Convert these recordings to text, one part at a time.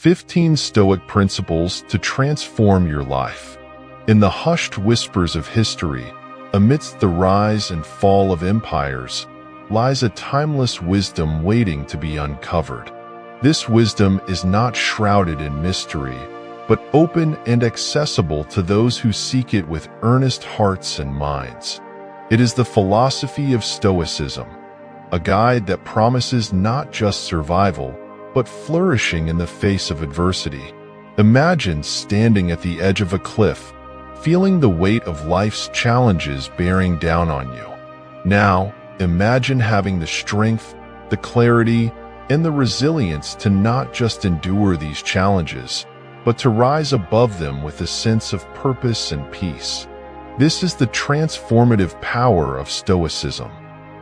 15 Stoic Principles to Transform Your Life. In the hushed whispers of history, amidst the rise and fall of empires, lies a timeless wisdom waiting to be uncovered. This wisdom is not shrouded in mystery, but open and accessible to those who seek it with earnest hearts and minds. It is the philosophy of Stoicism, a guide that promises not just survival, but flourishing in the face of adversity. Imagine standing at the edge of a cliff, feeling the weight of life's challenges bearing down on you. Now, imagine having the strength, the clarity, and the resilience to not just endure these challenges, but to rise above them with a sense of purpose and peace. This is the transformative power of Stoicism.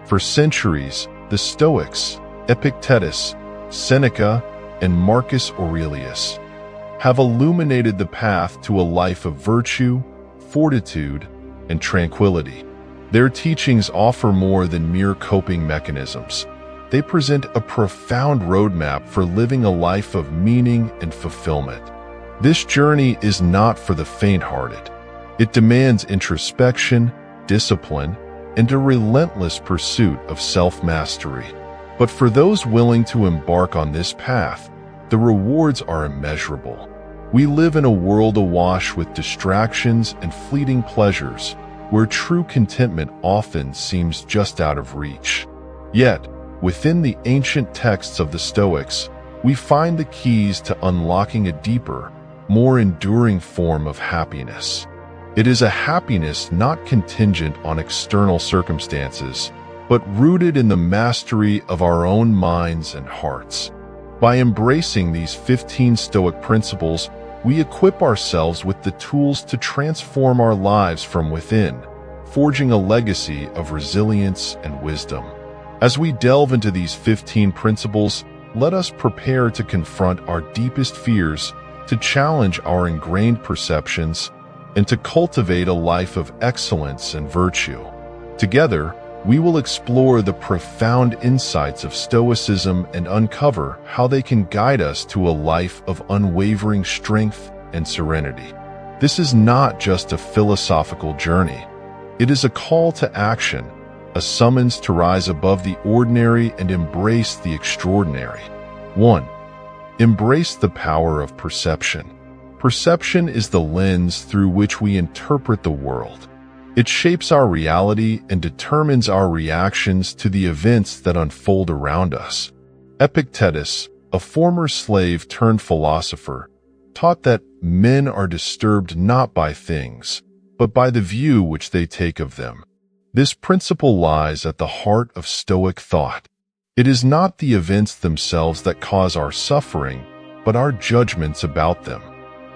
For centuries, the Stoics, Epictetus, Seneca, and Marcus Aurelius, have illuminated the path to a life of virtue, fortitude, and tranquility. Their teachings offer more than mere coping mechanisms. They present a profound roadmap for living a life of meaning and fulfillment. This journey is not for the faint-hearted. It demands introspection, discipline, and a relentless pursuit of self-mastery. But for those willing to embark on this path, the rewards are immeasurable. We live in a world awash with distractions and fleeting pleasures, where true contentment often seems just out of reach. Yet, within the ancient texts of the Stoics, we find the keys to unlocking a deeper, more enduring form of happiness. It is a happiness not contingent on external circumstances, but rooted in the mastery of our own minds and hearts. By embracing these 15 Stoic principles, we equip ourselves with the tools to transform our lives from within, forging a legacy of resilience and wisdom. As we delve into these 15 principles, let us prepare to confront our deepest fears, to challenge our ingrained perceptions, and to cultivate a life of excellence and virtue. Together, we will explore the profound insights of Stoicism and uncover how they can guide us to a life of unwavering strength and serenity. This is not just a philosophical journey. It is a call to action, a summons to rise above the ordinary and embrace the extraordinary. 1. Embrace the power of perception. Perception is the lens through which we interpret the world. It shapes our reality and determines our reactions to the events that unfold around us. Epictetus, a former slave turned philosopher, taught that men are disturbed not by things, but by the view which they take of them. This principle lies at the heart of Stoic thought. It is not the events themselves that cause our suffering, but our judgments about them.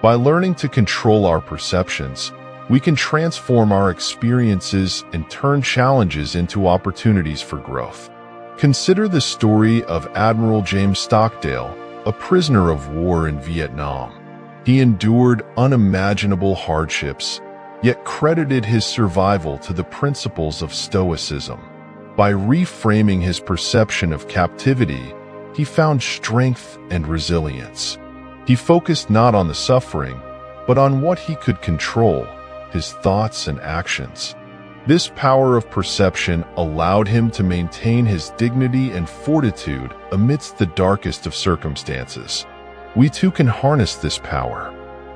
By learning to control our perceptions, we can transform our experiences and turn challenges into opportunities for growth. Consider the story of Admiral James Stockdale, a prisoner of war in Vietnam. He endured unimaginable hardships, yet credited his survival to the principles of Stoicism. By reframing his perception of captivity, he found strength and resilience. He focused not on the suffering, but on what he could control, his thoughts and actions. This power of perception allowed him to maintain his dignity and fortitude amidst the darkest of circumstances. We too can harness this power.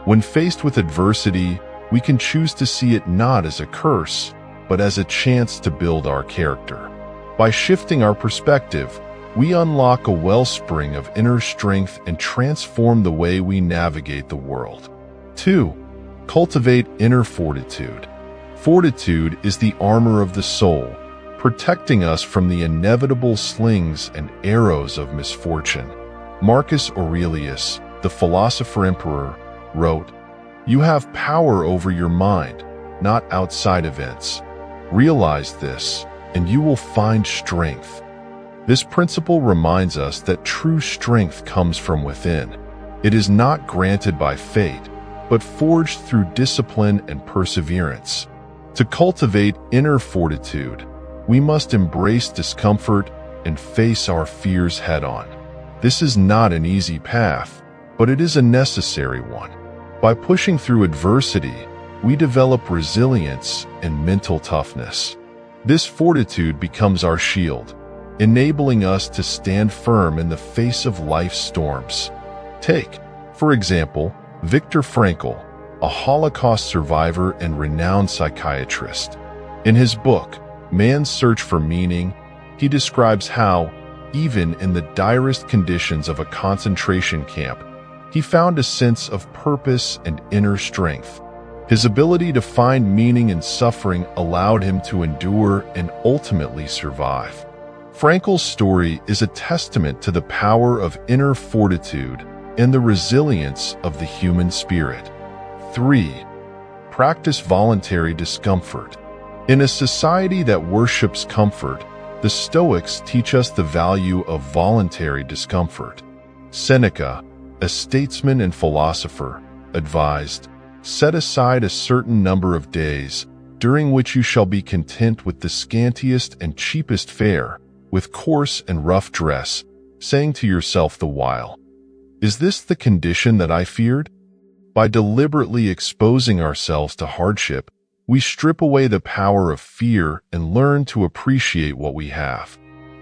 When faced with adversity, we can choose to see it not as a curse, but as a chance to build our character. By shifting our perspective, we unlock a wellspring of inner strength and transform the way we navigate the world. 2. Cultivate inner fortitude. Fortitude is the armor of the soul, protecting us from the inevitable slings and arrows of misfortune. Marcus Aurelius, the philosopher-emperor, wrote, "You have power over your mind, not outside events. Realize this, and you will find strength." This principle reminds us that true strength comes from within. It is not granted by fate, but forged through discipline and perseverance. To cultivate inner fortitude, we must embrace discomfort and face our fears head-on. This is not an easy path, but it is a necessary one. By pushing through adversity, we develop resilience and mental toughness. This fortitude becomes our shield, enabling us to stand firm in the face of life's storms. Take, for example, Viktor Frankl, a Holocaust survivor and renowned psychiatrist. In his book, Man's Search for Meaning, he describes how, even in the direst conditions of a concentration camp, he found a sense of purpose and inner strength. His ability to find meaning in suffering allowed him to endure and ultimately survive. Frankl's story is a testament to the power of inner fortitude and the resilience of the human spirit. 3. Practice voluntary discomfort. In a society that worships comfort, the Stoics teach us the value of voluntary discomfort. Seneca, a statesman and philosopher, advised, "Set aside a certain number of days, during which you shall be content with the scantiest and cheapest fare, with coarse and rough dress, saying to yourself the while, 'Is this the condition that I feared?'" By deliberately exposing ourselves to hardship, we strip away the power of fear and learn to appreciate what we have.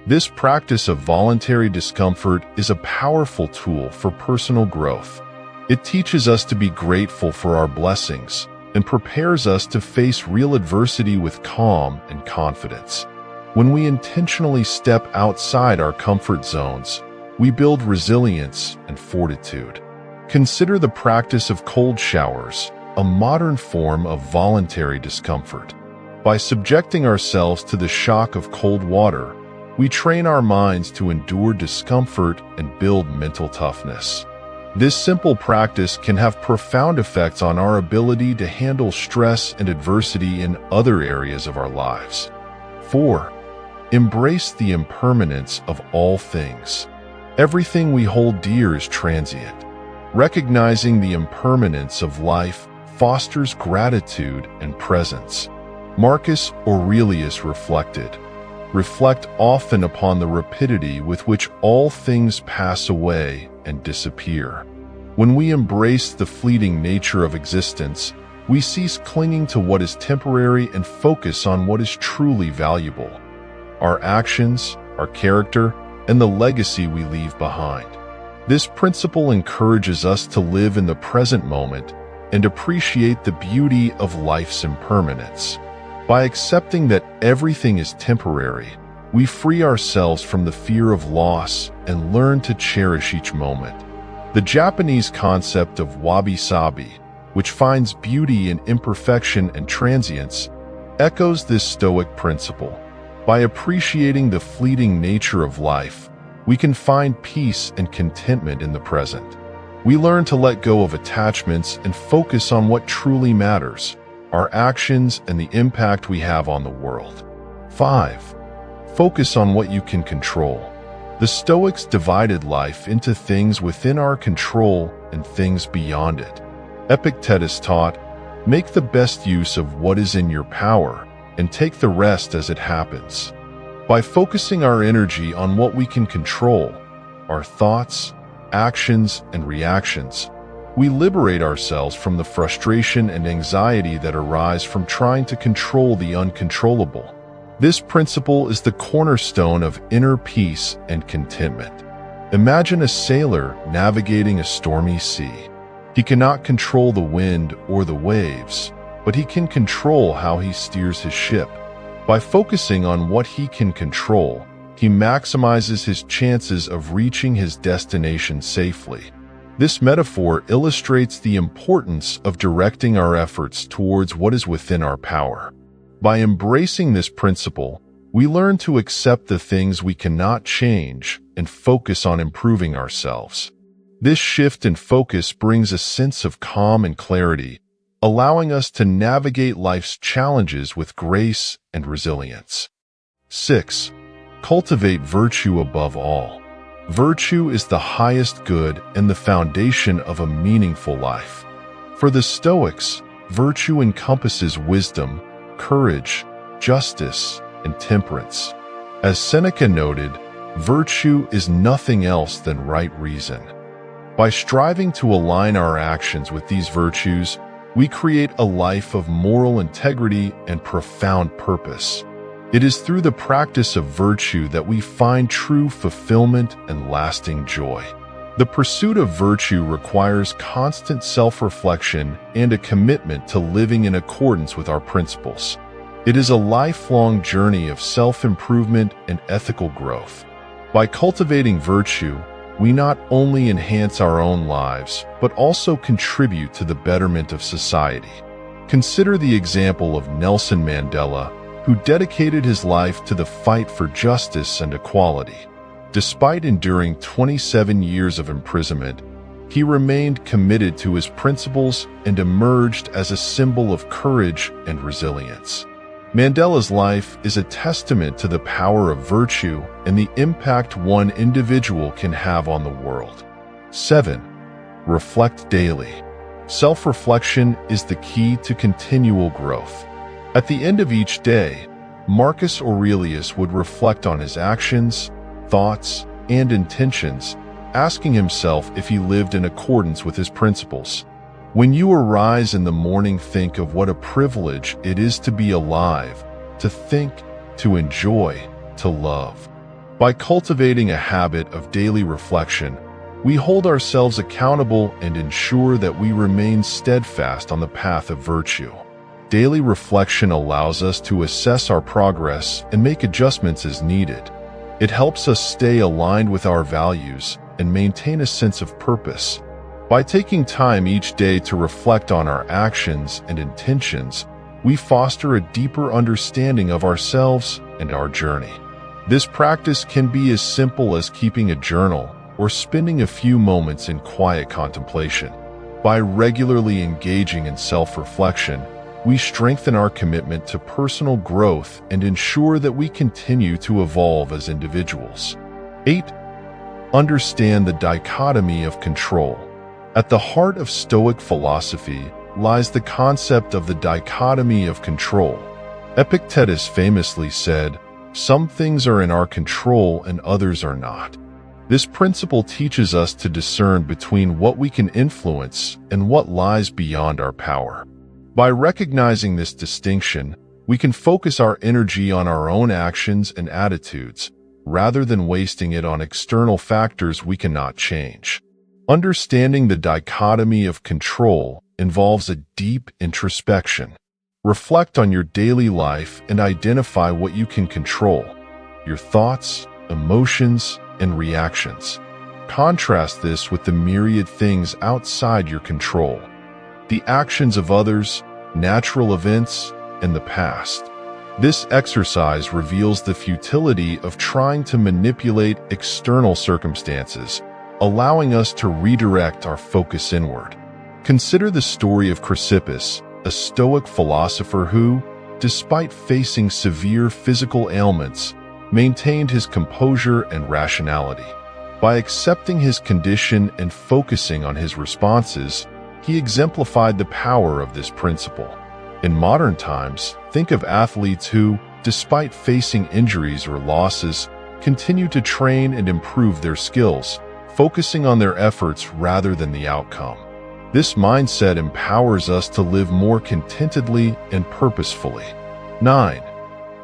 This practice of voluntary discomfort is a powerful tool for personal growth. It teaches us to be grateful for our blessings and prepares us to face real adversity with calm and confidence. When we intentionally step outside our comfort zones, we build resilience and fortitude. Consider the practice of cold showers, a modern form of voluntary discomfort. By subjecting ourselves to the shock of cold water, we train our minds to endure discomfort and build mental toughness. This simple practice can have profound effects on our ability to handle stress and adversity in other areas of our lives. 4. Embrace the impermanence of all things. Everything we hold dear is transient. Recognizing the impermanence of life fosters gratitude and presence. Marcus Aurelius reflected, "Reflect often upon the rapidity with which all things pass away and disappear." When we embrace the fleeting nature of existence, we cease clinging to what is temporary and focus on what is truly valuable: our actions, our character, and the legacy we leave behind. This principle encourages us to live in the present moment and appreciate the beauty of life's impermanence. By accepting that everything is temporary, we free ourselves from the fear of loss and learn to cherish each moment. The Japanese concept of wabi-sabi, which finds beauty in imperfection and transience, echoes this Stoic principle. By appreciating the fleeting nature of life, we can find peace and contentment in the present. We learn to let go of attachments and focus on what truly matters: our actions and the impact we have on the world. 5. Focus on what you can control. The Stoics divided life into things within our control and things beyond it. Epictetus taught, "Make the best use of what is in your power, and take the rest as it happens." By focusing our energy on what we can control, our thoughts, actions, and reactions, we liberate ourselves from the frustration and anxiety that arise from trying to control the uncontrollable. This principle is the cornerstone of inner peace and contentment. Imagine a sailor navigating a stormy sea. He cannot control the wind or the waves, but he can control how he steers his ship. By focusing on what he can control, he maximizes his chances of reaching his destination safely. This metaphor illustrates the importance of directing our efforts towards what is within our power. By embracing this principle, we learn to accept the things we cannot change and focus on improving ourselves. This shift in focus brings a sense of calm and clarity, allowing us to navigate life's challenges with grace and resilience. 6. Cultivate virtue above all. Virtue is the highest good and the foundation of a meaningful life. For the Stoics, virtue encompasses wisdom, courage, justice, and temperance. As Seneca noted, virtue is nothing else than right reason. By striving to align our actions with these virtues, we create a life of moral integrity and profound purpose. It is through the practice of virtue that we find true fulfillment and lasting joy. The pursuit of virtue requires constant self-reflection and a commitment to living in accordance with our principles. It is a lifelong journey of self-improvement and ethical growth. By cultivating virtue, we not only enhance our own lives, but also contribute to the betterment of society. Consider the example of Nelson Mandela, who dedicated his life to the fight for justice and equality. Despite enduring 27 years of imprisonment, he remained committed to his principles and emerged as a symbol of courage and resilience. Mandela's life is a testament to the power of virtue and the impact one individual can have on the world. 7. Reflect daily. Self-reflection is the key to continual growth. At the end of each day, Marcus Aurelius would reflect on his actions, thoughts, and intentions, asking himself if he lived in accordance with his principles. When you arise in the morning, think of what a privilege it is to be alive, to think, to enjoy, to love. By cultivating a habit of daily reflection, we hold ourselves accountable and ensure that we remain steadfast on the path of virtue. Daily reflection allows us to assess our progress and make adjustments as needed. It helps us stay aligned with our values and maintain a sense of purpose. By taking time each day to reflect on our actions and intentions, we foster a deeper understanding of ourselves and our journey. This practice can be as simple as keeping a journal or spending a few moments in quiet contemplation. By regularly engaging in self-reflection, we strengthen our commitment to personal growth and ensure that we continue to evolve as individuals. 8. Understand the dichotomy of control. At the heart of Stoic philosophy lies the concept of the dichotomy of control. Epictetus famously said, "Some things are in our control and others are not." This principle teaches us to discern between what we can influence and what lies beyond our power. By recognizing this distinction, we can focus our energy on our own actions and attitudes, rather than wasting it on external factors we cannot change. Understanding the dichotomy of control involves a deep introspection. Reflect on your daily life and identify what you can control: your thoughts, emotions, and reactions. Contrast this with the myriad things outside your control: the actions of others, natural events, and the past. This exercise reveals the futility of trying to manipulate external circumstances, allowing us to redirect our focus inward. Consider the story of Chrysippus, a Stoic philosopher who, despite facing severe physical ailments, maintained his composure and rationality. By accepting his condition and focusing on his responses, he exemplified the power of this principle. In modern times, think of athletes who, despite facing injuries or losses, continue to train and improve their skills, focusing on their efforts rather than the outcome. This mindset empowers us to live more contentedly and purposefully. 9.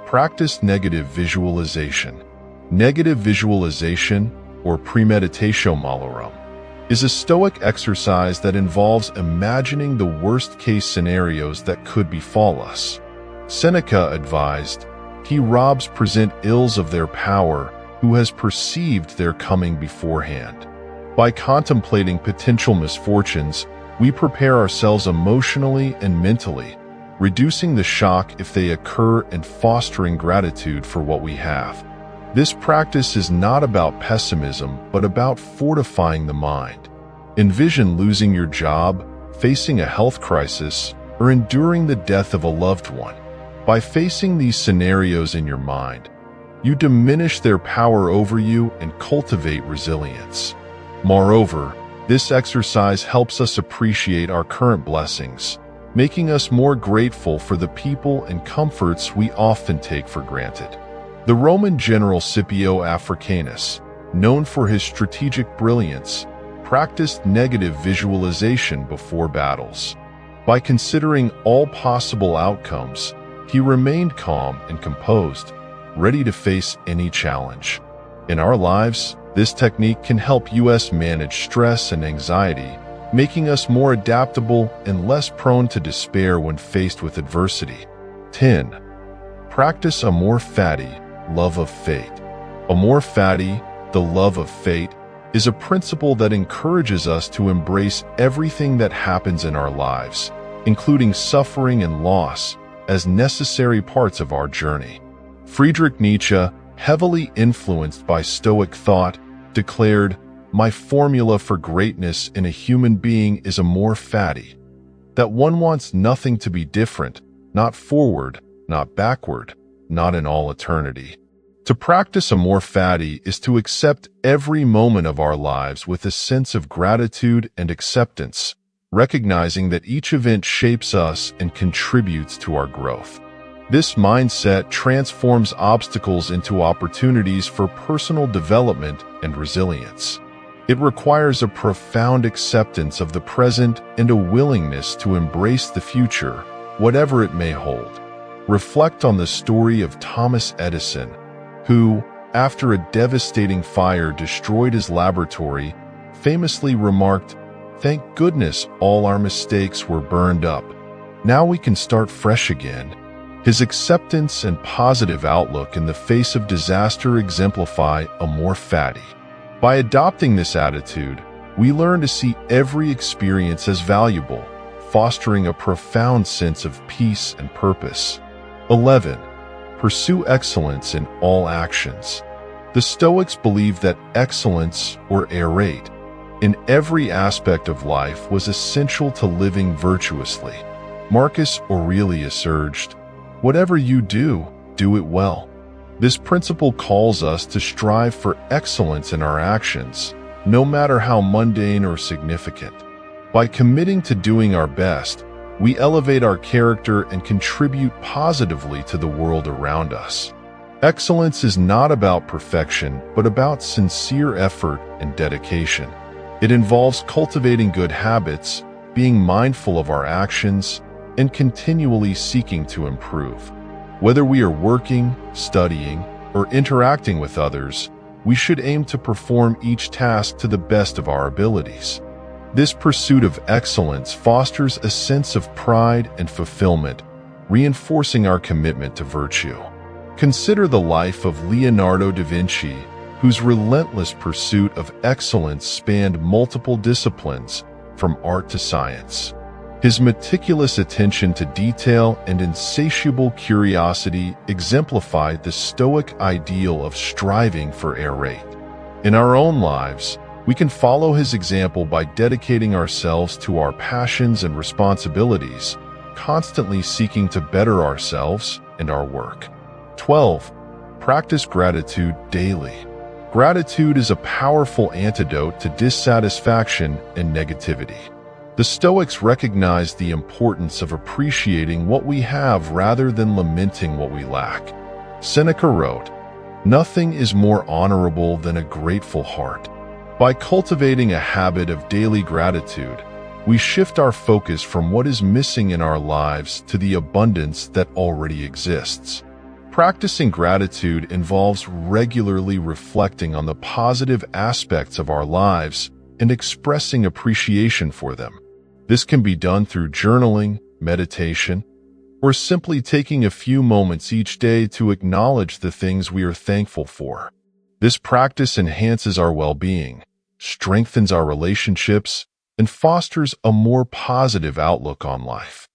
Practice negative visualization. Negative visualization, or premeditatio malorum, is a Stoic exercise that involves imagining the worst-case scenarios that could befall us. Seneca advised, "He robs present ills of their power who has perceived their coming beforehand." By contemplating potential misfortunes, we prepare ourselves emotionally and mentally, reducing the shock if they occur and fostering gratitude for what we have. This practice is not about pessimism, but about fortifying the mind. Envision losing your job, facing a health crisis, or enduring the death of a loved one. By facing these scenarios in your mind, you diminish their power over you and cultivate resilience. Moreover, this exercise helps us appreciate our current blessings, making us more grateful for the people and comforts we often take for granted. The Roman general Scipio Africanus, known for his strategic brilliance, practiced negative visualization before battles. By considering all possible outcomes, he remained calm and composed, ready to face any challenge. In our lives, this technique can help us manage stress and anxiety, making us more adaptable and less prone to despair when faced with adversity. 10. Practice amor fati, love of fate. Amor fati, the love of fate, is a principle that encourages us to embrace everything that happens in our lives, including suffering and loss, as necessary parts of our journey. Friedrich Nietzsche, heavily influenced by Stoic thought, declared, "My formula for greatness in a human being is amor fati," that one wants nothing to be different, not forward, not backward, not in all eternity. To practice amor fati is to accept every moment of our lives with a sense of gratitude and acceptance, recognizing that each event shapes us and contributes to our growth. This mindset transforms obstacles into opportunities for personal development and resilience. It requires a profound acceptance of the present and a willingness to embrace the future, whatever it may hold. Reflect on the story of Thomas Edison, who, after a devastating fire destroyed his laboratory, famously remarked, "Thank goodness all our mistakes were burned up. Now we can start fresh again." His acceptance and positive outlook in the face of disaster exemplify amor fati. By adopting this attitude, we learn to see every experience as valuable, fostering a profound sense of peace and purpose. 11. Pursue excellence in all actions. The Stoics believed that excellence, or errate, in every aspect of life was essential to living virtuously. Marcus Aurelius urged, "Whatever you do, do it well." This principle calls us to strive for excellence in our actions, no matter how mundane or significant. By committing to doing our best, we elevate our character and contribute positively to the world around us. Excellence is not about perfection, but about sincere effort and dedication. It involves cultivating good habits, being mindful of our actions, and continually seeking to improve. Whether we are working, studying, or interacting with others, we should aim to perform each task to the best of our abilities. This pursuit of excellence fosters a sense of pride and fulfillment, reinforcing our commitment to virtue. Consider the life of Leonardo da Vinci, whose relentless pursuit of excellence spanned multiple disciplines, from art to science. His meticulous attention to detail and insatiable curiosity exemplified the Stoic ideal of striving for errate. In our own lives, we can follow his example by dedicating ourselves to our passions and responsibilities, constantly seeking to better ourselves and our work. 12. Practice gratitude daily. Gratitude is a powerful antidote to dissatisfaction and negativity. The Stoics recognized the importance of appreciating what we have rather than lamenting what we lack. Seneca wrote, "Nothing is more honorable than a grateful heart." By cultivating a habit of daily gratitude, we shift our focus from what is missing in our lives to the abundance that already exists. Practicing gratitude involves regularly reflecting on the positive aspects of our lives and expressing appreciation for them. This can be done through journaling, meditation, or simply taking a few moments each day to acknowledge the things we are thankful for. This practice enhances our well-being, strengthens our relationships, and fosters a more positive outlook on life.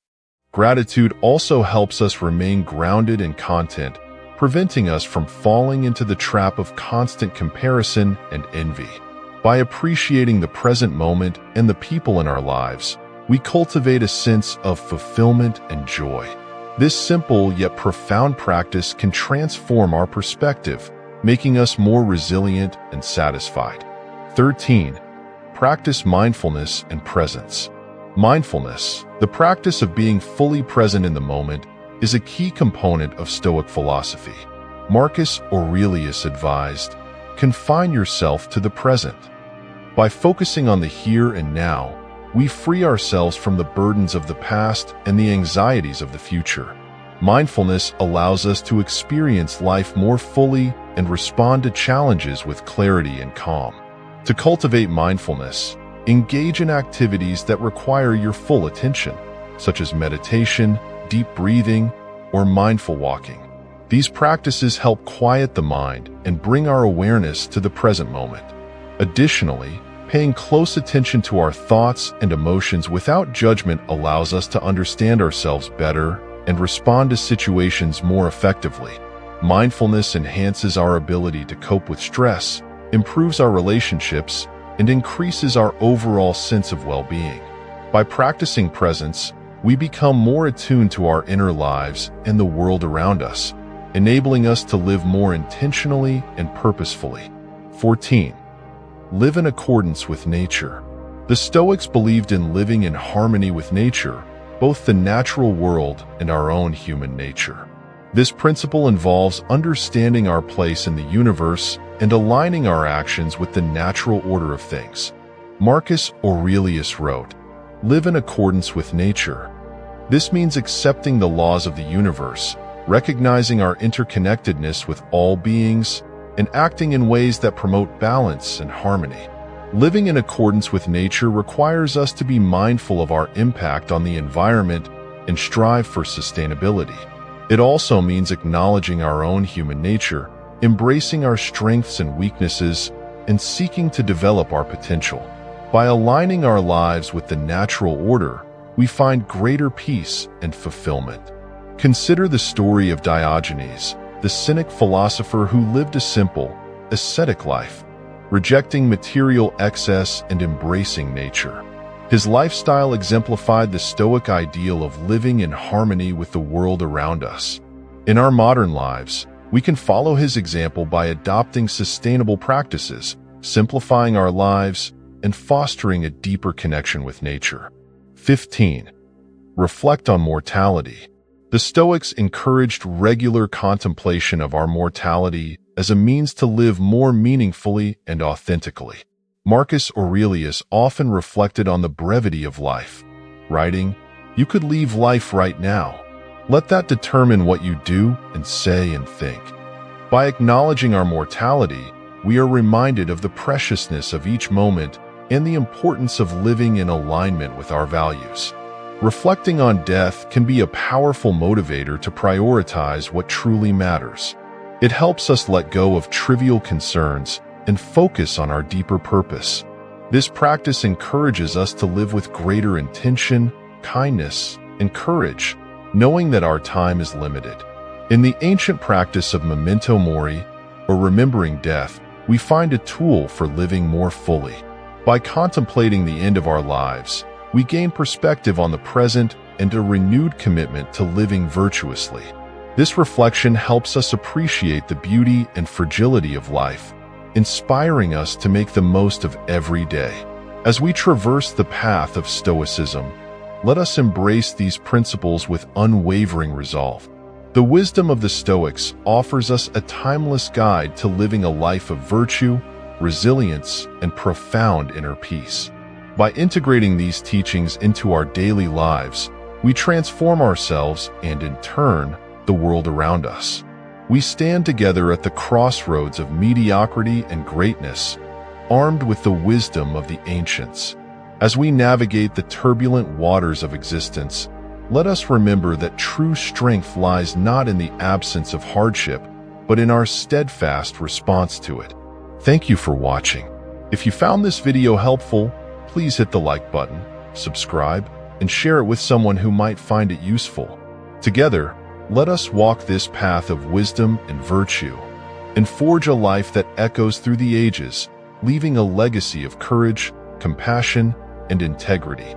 Gratitude also helps us remain grounded in content, preventing us from falling into the trap of constant comparison and envy. By appreciating the present moment and the people in our lives, we cultivate a sense of fulfillment and joy. This simple yet profound practice can transform our perspective, making us more resilient and satisfied. 13. Practice mindfulness and presence. Mindfulness, the practice of being fully present in the moment, is a key component of Stoic philosophy. Marcus Aurelius advised, "Confine yourself to the present." By focusing on the here and now, we free ourselves from the burdens of the past and the anxieties of the future. Mindfulness allows us to experience life more fully and respond to challenges with clarity and calm. To cultivate mindfulness, engage in activities that require your full attention, such as meditation, deep breathing, or mindful walking. These practices help quiet the mind and bring our awareness to the present moment. Additionally, paying close attention to our thoughts and emotions without judgment allows us to understand ourselves better and respond to situations more effectively. Mindfulness enhances our ability to cope with stress, improves our relationships, and increases our overall sense of well-being. By practicing presence, we become more attuned to our inner lives and the world around us, enabling us to live more intentionally and purposefully. 14. Live in accordance with nature. The Stoics believed in living in harmony with nature, both the natural world and our own human nature. This principle involves understanding our place in the universe and aligning our actions with the natural order of things. Marcus Aurelius wrote, "Live in accordance with nature." This means accepting the laws of the universe, recognizing our interconnectedness with all beings, and acting in ways that promote balance and harmony. Living in accordance with nature requires us to be mindful of our impact on the environment and strive for sustainability. It also means acknowledging our own human nature, embracing our strengths and weaknesses, and seeking to develop our potential. By aligning our lives with the natural order, we find greater peace and fulfillment. Consider the story of Diogenes, the Cynic philosopher who lived a simple, ascetic life, rejecting material excess and embracing nature. His lifestyle exemplified the Stoic ideal of living in harmony with the world around us. In our modern lives, we can follow his example by adopting sustainable practices, simplifying our lives, and fostering a deeper connection with nature. 15. Reflect on mortality. The Stoics encouraged regular contemplation of our mortality as a means to live more meaningfully and authentically. Marcus Aurelius often reflected on the brevity of life, writing, "You could leave life right now. Let that determine what you do and say and think." By acknowledging our mortality, we are reminded of the preciousness of each moment and the importance of living in alignment with our values. Reflecting on death can be a powerful motivator to prioritize what truly matters. It helps us let go of trivial concerns and focus on our deeper purpose. This practice encourages us to live with greater intention, kindness, and courage, knowing that our time is limited. In the ancient practice of memento mori, or remembering death, we find a tool for living more fully. By contemplating the end of our lives, we gain perspective on the present and a renewed commitment to living virtuously. This reflection helps us appreciate the beauty and fragility of life, inspiring us to make the most of every day. As we traverse the path of Stoicism, let us embrace these principles with unwavering resolve. The wisdom of the Stoics offers us a timeless guide to living a life of virtue, resilience, and profound inner peace. By integrating these teachings into our daily lives, we transform ourselves and, in turn, the world around us. We stand together at the crossroads of mediocrity and greatness, armed with the wisdom of the ancients. As we navigate the turbulent waters of existence, let us remember that true strength lies not in the absence of hardship, but in our steadfast response to it. Thank you for watching. If you found this video helpful, please hit the like button, subscribe, and share it with someone who might find it useful. Together, let us walk this path of wisdom and virtue, and forge a life that echoes through the ages, leaving a legacy of courage, compassion, and integrity.